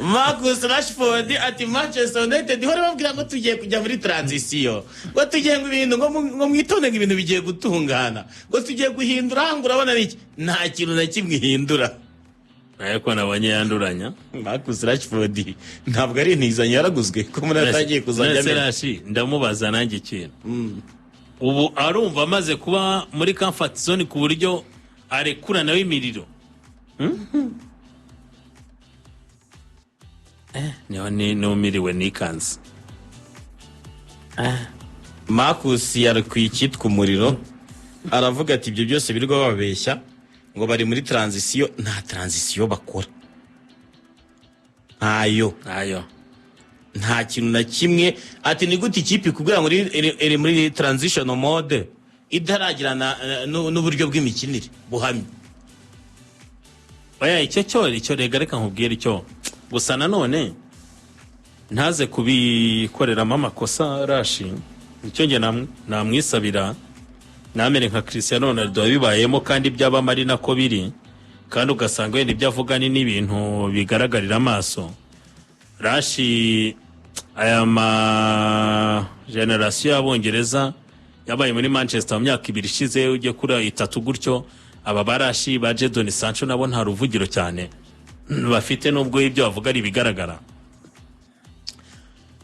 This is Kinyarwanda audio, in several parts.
Marcus Rashford ati Manchester United hore babwira ngo tugiye kujya muri transition ngo tugiye ngo ibintu ngo mwitonde ngo ibintu bigiye gutungana ngo tugiye guhindura hangura abana niki nta kintu na kimwe hindura ariko nabanye yanduranya Marcus Rashford ntabwo ari ntizanye yaraguzwe ko muri atagiye kuzajya Messi ndamubaza nanjye ikintu ubu arumva amaze kuba muri comfort zone ku buryo arekura nawe imiriro niho miriwe nikanze Marcus yari kwikitwa umuriro aravuga ati ibyo byose birirwa babeshya ngo bari muri transition nta transition bakora ntayo nta kintu na kimwe ati ni gute ikipe kugira ngo iri muri transition mode idaragirana n'uburyo bw'imikinire buhamye oya icyo rega reka nkubwire icyo gusa nanone ntaze kubikoreramo amakosa Rashi icyo nge namwisabira namere nka Cristiano Ronaldo bibayemo kandi by'abamari nako biri kandi ugasanga wenda ibyo avuga ni n'ibintu bigaragarira amaso Rashi aya generation y'Abongereza yabaye muri Manchester mu myaka 2 ishize ujye kuri 3 gutyo aba Barashi ba Jadon Sancho nabo nta ruvugiro cyane bafite nubwo ibyo bavuga ari bigaragara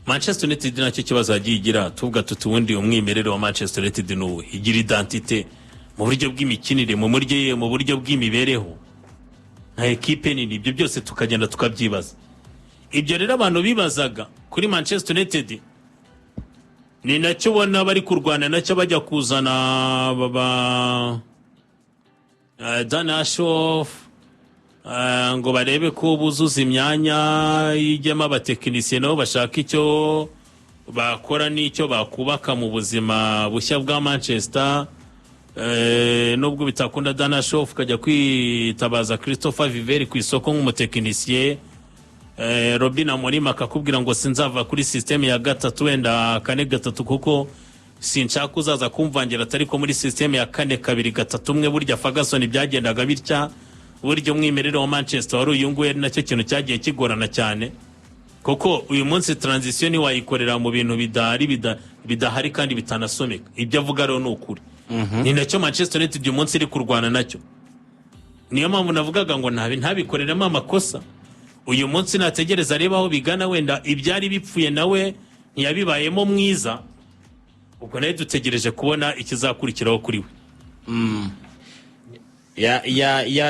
Manchester United nacyo kibazo yagigira tuvuga tutubundi umwimerere wa Manchester United nuwe igira identité mu buryo bw'imikinire mu buryo bw'imibereho nka equipe nini ibyo byose tukagenda tukabyibaza ibyo rero abantu bibazaga kuri Manchester United ni nacyo bona bari kurwana nacyo bajya kuzana baba Danashof ngo barebe ko buzuza imyanya y'ijyamo abatekinisiye nabo bashaka icyo bakora n'icyo bakubaka mu buzima bushya bwa Manchester nubwo bitakunda Danashof kajya kwitabaza Christopher Viveri ku isoko nk'umutekinisiye Robin Muri akakubwira ngo sinzava kuri systeme ya 3 wenda 4-3 kuko sinshaka uzaza kumvangira atari ko muri systeme ya 4-2-3 burya Ferguson byagendaga bitya buryo umwimerere wa Manchester wari Yishenguye nacyo kintu cyagiye kigorana cyane kuko uyu munsi transition ni wayikorera mu bintu bidahari kandi bitanasomeka ibyo avuga rero n'ukuri ni nacyo Manchester United uyu munsi iri kurwana nacyo niyo mpamvu navugaga ngo ntabikoreramo amakosa uyu munsi nategereza areba aho bigana wenda ibyari bipfuye nawe ntiyabibayemo mwiza ubwo nawe dutegereje kubona ikizakurikiraho kuri we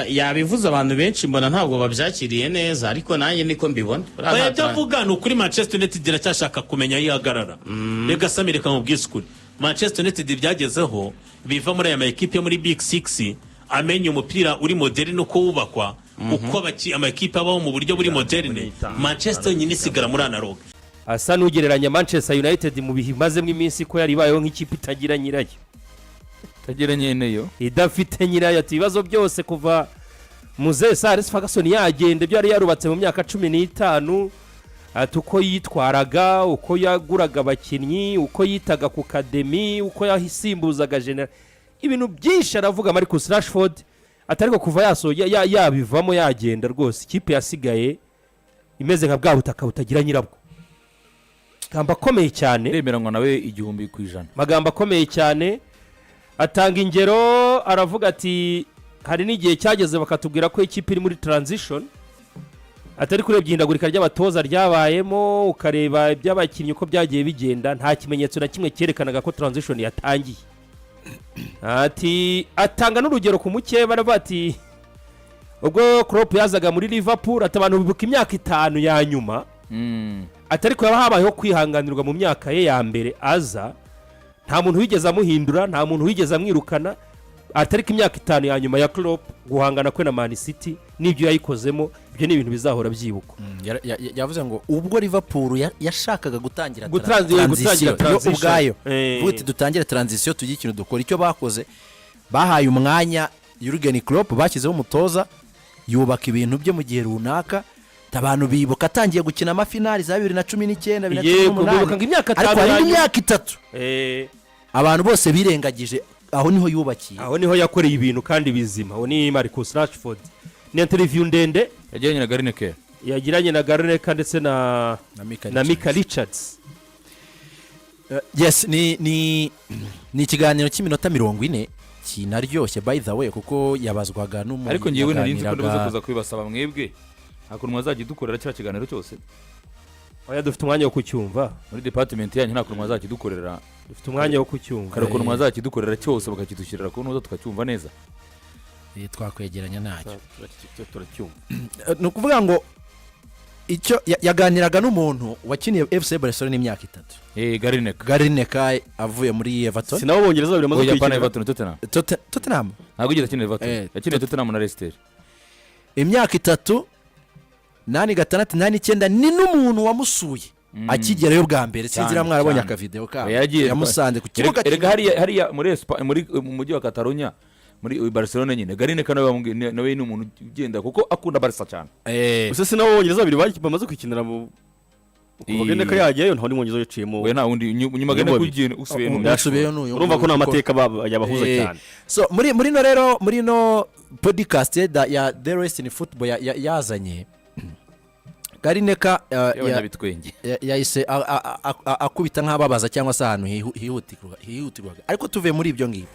yabivuze abantu benshi mbona ntabwo babyakiriye neza ariko nanjye niko mbibona bayabyo avuga ni ukuri Manchester United iracyashaka kumenya yihagarara rega samireka mu bwisukuri Manchester United byagezeho biva muri aya makipe muri Big 6 amenya umupira uri moderne uko wubakwa uko amakipe abaho mu buryo buri moderne Manchester nyine isigara muri analog asa n'ugereranya Manchester United mu bihimaze mu iminsi ko yari bayeho nk'ikipe itagira nyirayo tagira nyeneyo idafite nyirayo atibazo byose kuva Muze Sales Ferguson yagende byo yari yarubatse mu myaka 15 atuko yitwaraga uko yaguraga abakinnyi uko yitaga ku academy uko yahisimbuzaga general ibintu byinshi aravuga Marcus Rashford atariko kuva yabivamo yagenda rwose ikipe yasigaye imeze nka bwa butaka butagira nyirabwo gamba komeye cyane remeranywa nawe 100%. magamba komeye cyane atanga ingero aravuga ati hari n'igihe cyageze bakatubwira ko ikipe iri muri transition atari kurebye ihindagurika ry'abatoza ryabayemo ukareba iby'abakinnyi uko byagiye bigenda nta kimenyetso na kimwe cyerekanaga ko transition yatangiye ati atanga n'urugero ku muke baravuga ati ubwo Klopp yazaga muri Liverpool atabantu bibuka imyaka 5 ya nyuma atari ko habayeho kwihanganirwa mu myaka ye ya mbere aza nta muntu wigeze amuhindura nta muntu wigeze amwirukana atari ko imyaka 5 ya nyuma ya Klopp guhangana kwe na Man City n'ibyo yayikozemo ibyo ni ibintu bizahora byibukwa yavuze ngo ubwo Liverpool yashakaga gutangira transition ubwayo buti dutangire transition tugiye ikintu dukora icyo bakoze bahaye umwanya Jurgen Klopp bashyizeho umutoza yubaka ibintu bye mu gihe runaka abantu bibuka atangiye gukina amafinali za 2019 2018 ariko imyaka 3 abantu bose birengagije aho niho yubakiye aho niho yakoreye ibintu kandi bizima aho ni Marcus Rashford ni interview ndende yajyanye na Gary Neker yagiranye na Garineka ndetse na Mika Richards. Yes, ni ikiganiro cy'iminota 40 kinaryoshye by the way kuko yabazwaga n'umuntu. Ariko ngiye nari nzi ko ndabaza kuza kwibasaba mwebwe hakuntu mwazajya dukorera cya kiganiro cyose. Oya dufite umwanya wo kucyumva Muri department yanyu nta kuntu mwazajya dukorera. Dufite umwanya wo kucyumva. Kare kuntu mwazajya dukorera cyose bakakidushyirira ko nuza tukacyumva neza. Twakwegeranya nacyo. Turacyumva. Ni ukuvuga ngo icyo yaganiraga n'umuntu wakiniye FC Barcelona imyaka 3. Garineka avuye muri Everton. Sinabo bongereza babiri maze kwikina Everton Tottenham. Ntabwo ugeze kinira Everton. Yakiniye Tottenham na Leicester. Imyaka 3 8 9 ni n'umuntu wamusuye akigerayo bwa mbere sinzira mwarabonye aka video ka yamusanze ku kibuga. Erega hariya muri mujyi wa Catalonia muri Barcelona nyine Garineka nawe ni umuntu ugenda kuko akunda Barca cyane. Gusa sinabo bongereza babiri bamaze kwikinira mu Garineka yagiyeyo ntaho ni mwongezo yiciyemo. We nta wundi nyuma Garineka kugenda usubiyeyo n'uyu. Urumva ko n'amateka yabahuza cyane. So muri no rero muri no podcast ya The Rest in Football yazanye Garineka yahise akubita nk'ababaza cyangwa se ahantu hihutirwaga. Ariko tuvuye muri ibyo ngibyo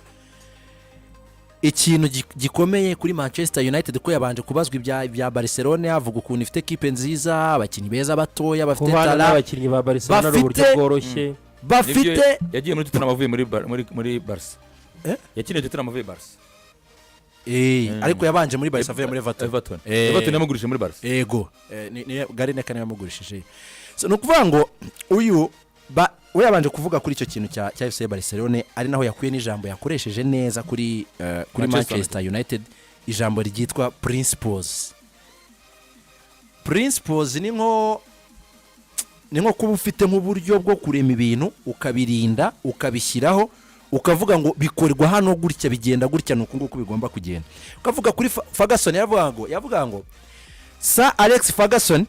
ikintu gikomeye kuri Manchester United ko yabanje kubazwa ibya Barcelona avuga ukuntu ifite equipe nziza abakinnyi beza batoya bafite talent abakinnyi ba Barcelona ari uburyo bworoshye bafite yagiye muri Tottenham avuye muri Barca yakiniye Tottenham avuye Barca ariko yabanje muri Barca avuye muri Everton yamugurishije muri Barca yego ni Garineka yamugurishije. So no kuvuga ngo uyu we yabanje kuvuga kuri icyo kintu cya FC Barcelona ari naho yakuye n'ijambo yakoresheje neza kuri Manchester United, ijambo ryitwa principles. Ni nko kuba ufite nk'uburyo bwo kurema ibintu ukabirinda ukabishyiraho ukavuga ngo bikorwa hano gutya bigenda gutya nuko nguko bigomba kugenda. Ukavuga kuri Ferguson yavuga ngo Sir Alex Ferguson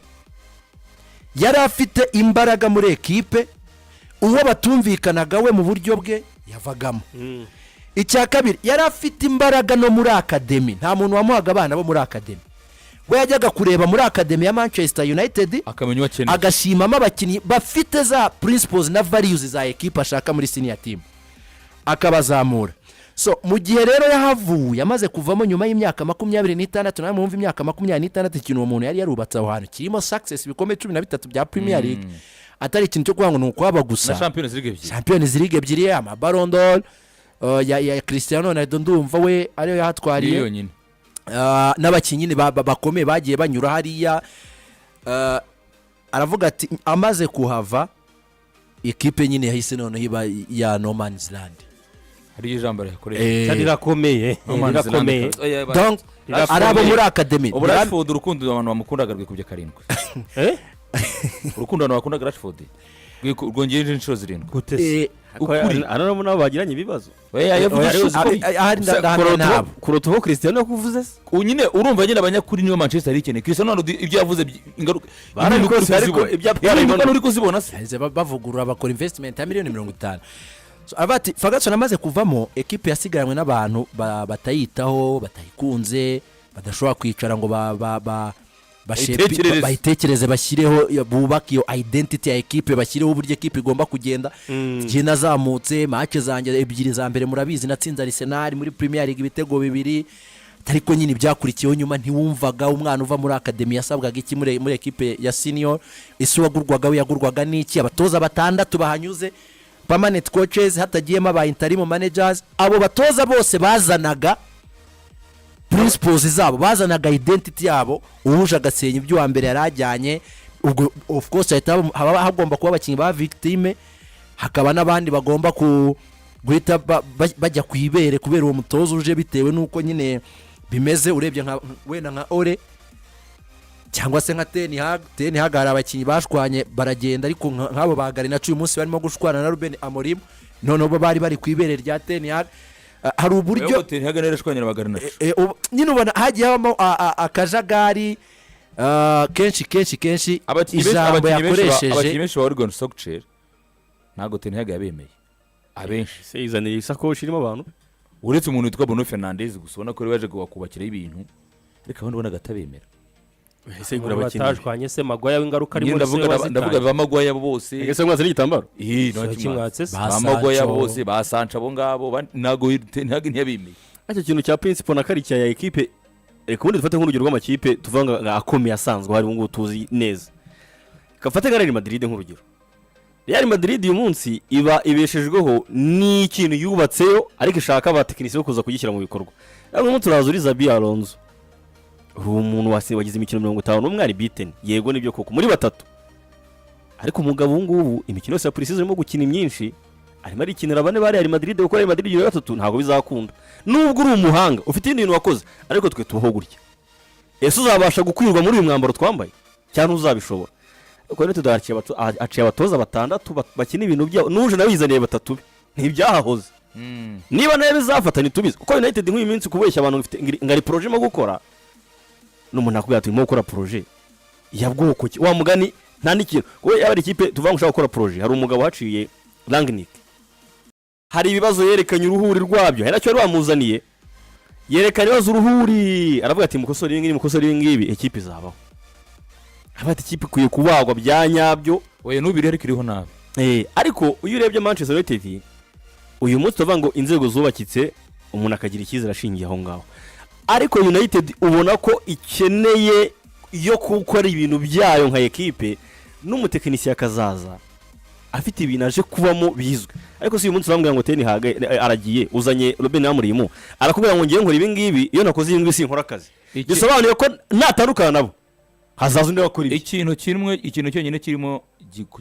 yari afite imbaraga muri equipe uwo batumvikanaga we mu buryo bwe yavagamo. Icya kabiri yari afite imbaraga no muri academy, nta muntu wamuhaga abana bo muri academy. We yajyaga kureba muri academy ya Manchester United agashimamo abakinnyi bafite za principles na values za equipe ashaka muri senior team akabazamura. So mu gihe rero yahavuye yamaze kuvamo nyuma y'imyaka 26 nawe mwumva imyaka 26 ikintu uwo muntu yari yarubatse aho hantu kirimo success bikomeye 13 bya Premier League atari ikintu cyo kwanga nuko aba gusa na Champions League ebyiri ama Ballon d'Or ya Cristiano Ronaldo ndumva we ariyo yahatwariye n'abakinnyi bakomeye bagiye banyura hariya. Aravuga ati amaze kuhava equipe nyine yahise none hiba ya No Man's Land. Hari ijambo yakoresha kandi rakomeye donc arabo muri academy Rashford urukundo abantu bamukundaga rwikubye 7 urukundo abantu bakundaga Rashford rwongeje inshuro 7 arano nabo bagiranye ibibazo kuroto Cristiano kuvuze nyine urumva nyine abanyakuri niyo Manchester ikene Cristiano ibyo yavuze ingaruka ariko ibyo uri kuzibona se bavugurura bakora investment ya miliyoni 50. So abati Ferguson amaze kuvamo equipe yasigaranywe n'abantu batayitaho batayikunze badashobora kwicara ngo bayitekereze bashyireho bubaka iyo identity ya equipe bashyireho uburyo equipe igomba kugenda. Gihe nazamutse match zanjye ebyiri za mbere murabizi natsinze Arsenal muri Premier League ibitego 2 ariko nyine byakurikiyeho nyuma ntiwumvaga umwana uva muri academy yasabwaga iki muri equipe ya senior isi yagurwaga n'iki abatoza batandatu bahanyuze permanent coaches hatagiyemo aba interim managers. Abo batoza bose bazanaga principles zabo bazanaga identity yabo uhuje agasenya ibyo wa mbere yarajyanye. Ubwo of course hagomba kuba abakinnyi ba victime hakaba n'abandi bagomba guhita bajya kwibere kubera uwo mutozo uje bitewe nuko nyine bimeze. Urebye nka wena nka Ore cyangwa se nka Ten Hag hari abakinnyi bashwanye baragenda ariko nk'abo bagari na 10 munsi barimo gushwana na Ruben Amorim none bo bari kwibere rya Ten Hag. Hari uburyo Ten Hag narashwanyira bagari na nyine ubona hagiye habamo akajagari kenshi ijambo yakoresheje abakinnyi benshi ba Oregon Solskjaer ntago Ten Hag yabemeye abenshi se izanira isakoshi irimo abantu uretse umuntu witwa Bruno Fernandes gusa ubona ko yaje kubakira ibintu reka abandi ubona gatabemera ese gura abakinnyi batajwanye se Magwaya w'ingaruka ari muri ndavuga bamagwaya bose ese mwaze n'igitambaro kimwatse bamagwaya bose basanca abo ngabo nago ntiyabimeye icyo kintu cya principle na karicya ya equipe kubundi dufate nk'urugero rw'amakipe tuvuga ngo akomeye asanzwe hari ngo tuzi neza kafate nka Real Madrid nk'urugero Real Madrid uyu munsi iba ibeshejweho n'ikintu yubatseyo ariko ishaka abatekinisiye bo kuza kugishyira mu bikorwa nko turazuri Zabi Alonso umuntu wagize imikino 51 ari beaten yego nibyo koko muri batatu ariko umugabo ngubu imikino yose ya Precision irimo gukina imyinshi arimo arikinira bane bari Real Madrid kuko Real Madrid yo gatatu ntago bizakunda nubwo uri umuhanga ufite ibintu wakoze ariko twe tubaho gutya ese uzabasha gukwirwa muri uyu mwambaro twambaye cyane uzabishobora uko rero tudaciye abatoza batandatu bakina ibintu byabo nuje nabizaniye batatu ntibyahahoze niba nawe bizafatana tubizi uko United nk'uyu minsi kubeshya abantu bafite ngari projet mo gukora n'umuntu akubwira ati mo gukora projet yabwoko wa mugani nta n'ikintu kuko yaba ari ikipe tuvuga ngo ushaka gukora projet hari umugabo haciye Langnick hari ibibazo yerekanye uruhuri rwabyo hari nacyo bamuzaniye yerekanye ibibazo uruhuri aravuga ati mukosora ibi ngibi ekipe izabaho abati ikipe kuye kubagwa bya nyabyo oye nubiri ariko iriho nabi ariko uyu urebye Manchester United uyu munsi tuvuga ngo inzego zubakitse umuntu akagira icyizere ashingiye aho ngaho ariko United ubona ko ikeneye yo gukora ibintu byayo nka ekipe n'umutekinisiye akazaza afite ibintu aje kubamo bizwe ariko si uyu munsi urambwira ngo Ten Hag aragiye uzanye Robben Amorim arakubwira ngo ngiye nkora ibi ngibi iyo nakoze ibi ngibi sinkora akazi gisobanuye ko natandukana nabo hazaza undi wakora ibi ikintu cyonyine kirimo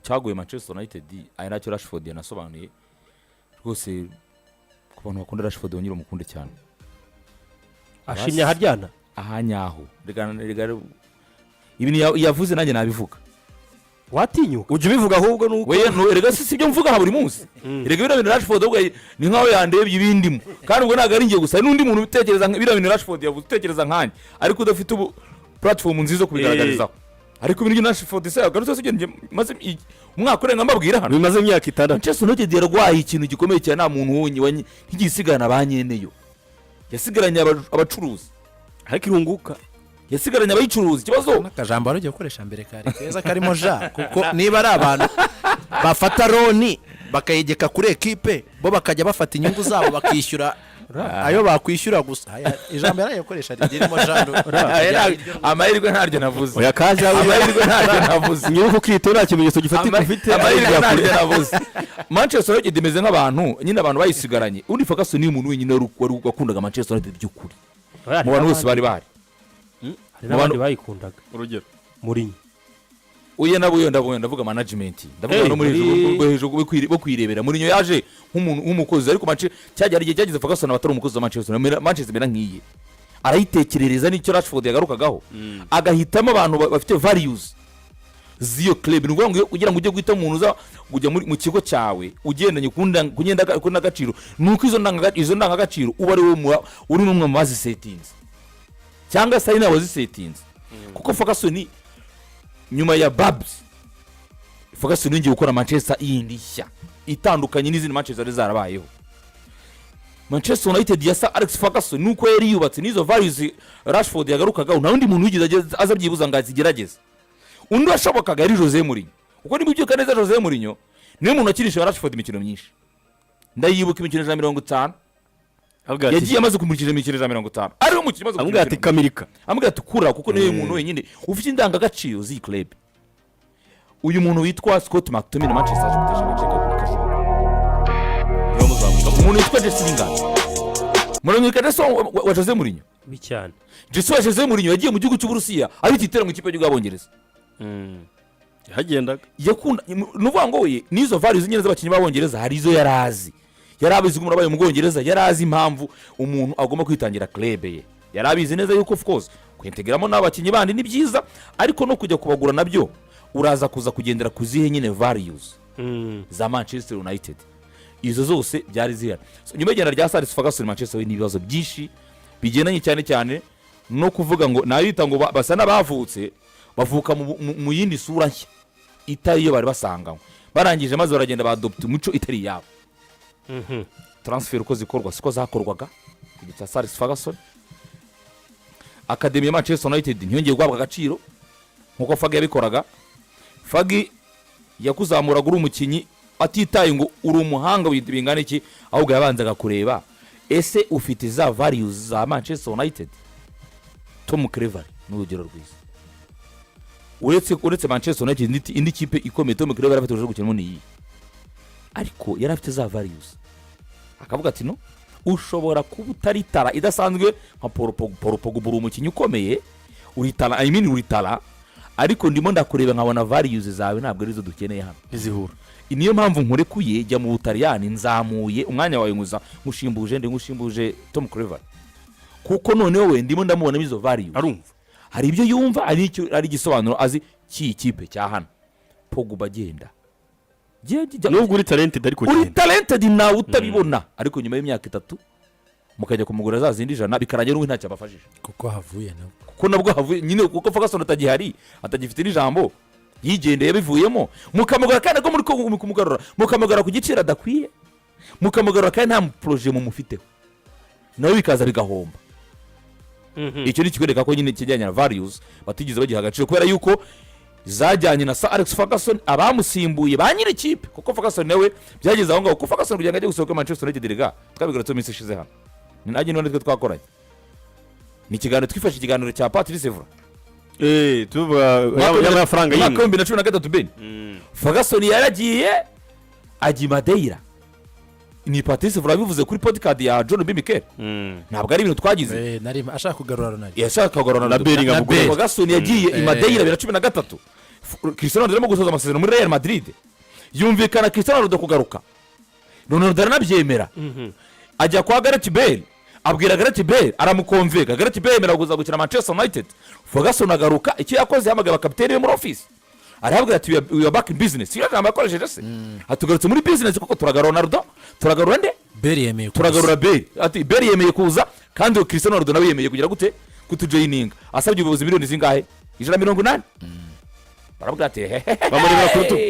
cyaguye Manchester United ari nacyo Rashford yanasobanuye rwose ku bantu bakunda Rashford bonyine umukunde cyane ashimye haryana ahanyaho regana ibintu yavuze nanjye nabivuga watinyuka uje bivuga ahubwo nuko we rega si byo mvuga ha buri munsi rega bino bintu Rashford ubwo ni nkaho yandebye ibindimo kandi ubwo naga aringiye gusa n'undi muntu utekereza bino bintu Rashford yavuze utekereza nkanye ariko udafite ubu platform nziza kubigaragarizaho ariko ibintu Rashford se agarutse se maze umwaka urenga mbabwira hano bimaze imyaka 6 Manchester United yarwaye ikintu gikomeye cyane nta muntu wonye ntigisigana abanyeneyo yasigaranye abacuruzi ariko irunguka yasigaranye abayicuruzi kibazo nakajambo arugiye gukoresha mbere kare keza karimo ja kuko niba ari abantu bafata roni bakayegeka kuri ekipe bo bakajya bafata inyungu zabo bakishyura ayo bakwishyura gusa ijambo yarayokoresha rigirimo jando amahirwe ntaryo navuze oya kaje amahirwe ntaryo navuze nyuko kwitora kimenyetso gifatika ufite amahirwe ntaryo navuze Manchester United imeze nk'abantu nyine abantu bayisigaranye undi Ferguson ni umuntu wenyine wari wakundaga Manchester United by'ukuri mu bantu bose bari n'abandi bayikundaga urugero Muri uye nabo ndavuga management ndavuga no muri hejuru bo kwirebera muri nyo yaje nk'umukozi ariko cyajya igihe cyagize Ferguson abatari umukozi wa Manchester mera nkiye arayitekerereza n'icyo Rashford yagarukagaho agahitamo abantu bafite values z'iyo club ni ngo ugira ngo ujye guhita umuntu uza kujya mu kigo cyawe ugendanye kunyenda n'agaciro nuko izo ndangagaciro uba ari uri n'umwe mu bazi settings cyangwa se nawe zisetinze kuko Ferguson nyuma ya Babs Ferguson ngiye gukora Manchester yindi nshya itandukanye n'izindi Manchester zarabayeho Manchester United yasa Alex Ferguson nuko yari yubatse nizo values Rashford yagarukagaho nta undi muntu ugize aza byibuza ngo azigerageze undi washobokaga ari Jose Mourinho uko nibyo kaneza Jose Mourinho niwe muntu akirisha Rashford imikino myinshi ndayibuka imikino 50 yagiye amaze kumurikira imikino 50 ari mu kimaze amubwira ati Kamirika amubwira ati kura kuko niwe muntu wenyine ufite indangagaciro zi club uyu muntu witwa Scott McTominay Manchester United umuntu witwa Jesse Lingard Mourinho kadeso wa Jose Mourinho bicyane Jose Mourinho yagiye mu gihugu cy'Uburusiya abititera mu kipe y'Ubwongereza yagendaga yakunda nuvuga ngo we nizo values nyine z'abakinyi b'Abongereza hari izo yarazi yarabizi umuntu abaye mu Bwongereza yarazi impamvu umuntu agomba kwitangira club ye yarabizi neza yuko of course kwintegramo n'abakinyi bandi ni byiza ariko no kujya kubagura nabyo uraza kuza kugendera kuzihe nyine values za Manchester United izo zose byari zihari nyuma y'igenda rya Alex Ferguson Manchester we n'ibibazo byinshi bigendanye cyane no kuvuga ngo nayita ngo basa n'abavutse bavuka mu yindi sura nshya itari yo bari basanganywe barangije maze baragenda badopta umuco itari yabo transfer uko zikorwa siko zakorwaga igihe cya Alex Ferguson akademi ya Manchester United ntiyongeye guhabwa agaciro nkuko Fagi yabikoraga. Fagi yakuzamuraga uri umukinnyi atitaye ngo uri umuhanga bingana iki, ahubwo yabanzaga kureba ese ufite za values za Manchester United. Tom Cleverley ni urugero rwiza. uretse Manchester United indi kipe ikomeye Tom Cleverley afite urugero gukinamo ni iyi, ariko yari afite za values akavuga ati no ushobora kuba utaritara idasanzwe nka Paul Pogba uri umukinnyi ukomeye uritara uritara, ariko ndimo ndakureba nkabona values zawe ntabwo arizo dukeneye hano izihura. niyo mpamvu nkurekuye jya mu Butaliyani nzamuye umwanya wawe ngushyimbuje Tom Cleverley, kuko noneho we ndimo ndamubonamo izo values. arumva hari ibyo yumva ari igisobanuro azi cy'iyi kipe cya hano. Pogba agenda nubwo uri talented ariko uri talented nawe utabibona, ariko nyuma y'imyaka 3 mukajya kumugura za zindi 100 bikarangira n'uwe ntacyo abafashije, kuko havuye nabo, kuko nabwo havuye nyine, kuko Ferguson atagihari atagifite n'ijambo yigendeye yabivuyemo. Mukamugara kandi ko muri ko kumugarura mukamugara ku giciro adakwiye, mukamugara kandi nta projet mu mufiteho, nawe bikaza bigahomba. Icyo ni kikwereka ko nyine kijyanye na values batigize bagiha agaciro, kubera yuko zajyanye na Sir Alex Ferguson abamusimbuye ba nyiri kipe, kuko Ferguson nawe byageze aho ngaho, kuko Ferguson kugira ngo ajye gusohoka Manchester United rega twabigarutse iminsi ishize hano ni najye none twakoranye ni ikiganiro twifashe ikiganiro cya Patrice Evra tuvuga y'amafaranga y'inka 2013 Ben Ferguson yaragiye ajya Madeira. Ni Patrice Evra bivuze kuri podcast ya John B. Mikel, ntabwo ari ibintu twagize. Nari ashaka kugarura Ronaldo, yashaka kugarura na Bellingham. Ferguson yagiye i Madeira 2013, Cristiano Ronaldo arimo gusoza amasezerano muri Real Madrid, yumvikana Cristiano Ronaldo kugaruka, Ronaldo aranabyemera, ajya kwa Gareth Bale, abwira Gareth Bale aramukonvega, Gareth Bale yemera gukina Manchester United. Ferguson agaruka, icyo yakoze yamagaba kapiteni muri office, arahabwira ati we are back in business. Iyo jambo akoresheje se atugarutse muri business, kuko turagarura Ronaldo, turagarura nde Bale yemeye kuza, turagarura Bale, ati Bale yemeye kuza, kandi Cristiano Ronaldo nawe yemeye kugira gute kutujoininga, asabye ubuyobozi miliyoni zingahe 180. Barabwira ati bamureba ku rutugu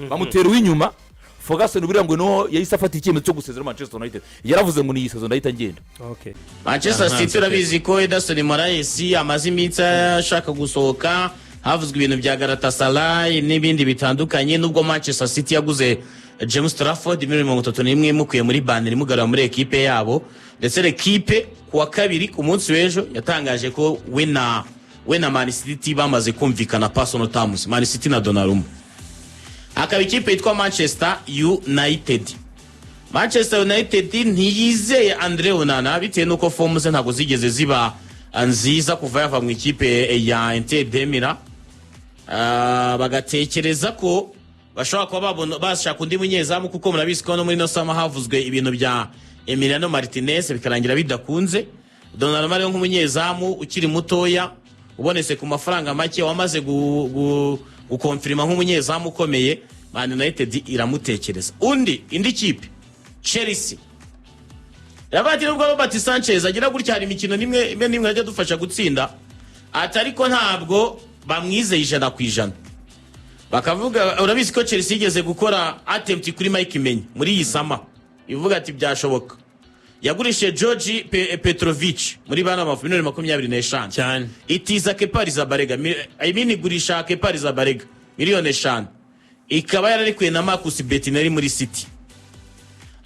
bamutera uw'inyuma. Ferguson buriya ngo no yahise afata icyemezo cyo gusezera Manchester United, yaravuze ngo ni iyi season ndahita ngenda. okay Manchester City urabizi ko Ederson Moraes amaze iminsi ashaka gusohoka, havuzwe ibintu bya Galatasaray n'ibindi bitandukanye, nubwo Manchester City yaguze James Trafford 31 mukuye muri Burnley mugarura muri equipe yabo, ndetse equipe kuwa kabiri ku munsi w'ejo yatangaje ko we na Man City bamaze kumvikana personal terms, Man City na Donnarumma. Akaba ikipe yitwa Manchester United. Manchester United ntiyizeye Andre Onana bitewe nuko form ze ntago zigeze ziba nziza kuva yava mu ikipe ya Inter de Milan. Bagatekereza ko bashobora kuba bashaka undi munyezamu, kuko murabizi ko no muri no sama havuzwe ibintu bya Emiliano Martinez bikarangira bidakunze. Donnarumma rero nk'umunyezamu ukiri mutoya ubonetse ku mafaranga make, wamaze gukonfirma nk'umunyezamu ukomeye, Man United iramutekereza. Indi kipe Chelsea yabati nubwo Robert Sanchez agira gutya hari imikino nimwe ajya dufasha gutsinda, atariko ntabwo bamwizeye 100%. Bakavuga urabizi ko Chelsea igeze gukora attempt kuri Mike Menye muri iyi sama, ivuga ati byashoboka. Yagurishe Georgi Petrovic muri bana mafu 25 cyane, itiza Kepa Arrizabalaga, igurisha Kepa Arrizabalaga miliyoni 5, ikaba yararikuye na Marcus Bettinelli muri City.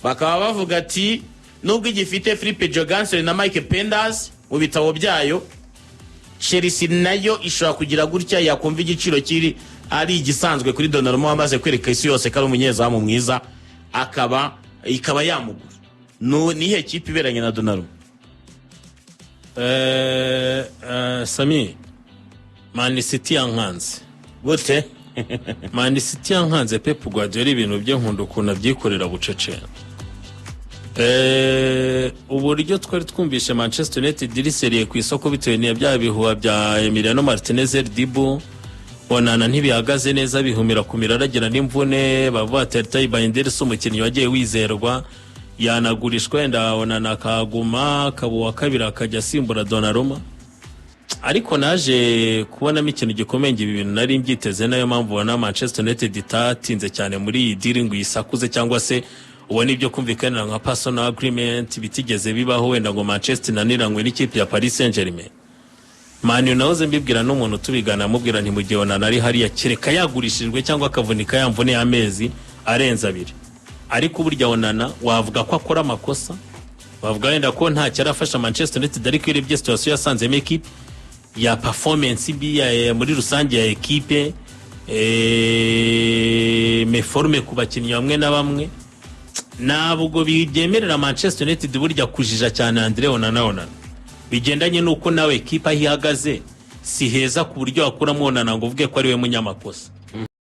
Bakaba bavuga ati nubwo igifite Philippe Jogansson na Mike Penders mu bitabo byayo, Chelsea nayo ishobora kugira gutya yakumva igiciro kiri ari igisanzwe kuri Donnarumma wamaze kwereka isi yose ko ari umunyezamu mwiza, ikaba yamugura. Nihe kipe iberanye na Donnarumma? Sami, Man City yankanze gute? Man City yankanze Pep Guardiola ibintu bye nkunda ukuntu abyikorera bucece. Uburyo twari twumvishe Manchester United iriseriye ku isoko bitewe n'ibya bihuha bya Emiliano Martinez Dibu, Onana ntibihagaze neza, bihumira kumira aragira n'imvune, bavuga Tertai Bayenders umukinnyi wagiye wizerwa yanagurishwa, wenda Onana akaguma kabuwa kabiri akajya asimbura Donnarumma. Ariko naje kubonamo ikintu gikomeye ibi bintu nari mbyiteze, nayo mpamvu ubona Manchester United itatinze cyane muri iyi deal ngo yisakuze, cyangwa se ubona ibyo kumvikana nka personal agreement bitigeze bibaho, wenda ngo Manchester nanirangwe n'ikipe ya Paris Saint-Germain. mani nahoze mbibwira n'umuntu tubigana amubwira nti mu gihe Onana ari hariya kereka yagurishijwe cyangwa akavunika yamvune amezi arenze 2 ariko burya Onana wavuga ko akora amakosa wavuga wenda ko nta cyarafasha Manchester United ariko irebye situation yasanzemo equipe ya performance bi muri rusange ya equipe me forme ku bakinnyi bamwe na bamwe nabwo byemerera Manchester United burya kujija cyane Andre Onana bigendanye nuko nawe equipe ahihagaze si heza ku buryo akuramo Onana ngo uvuge ko ari we munyamakosa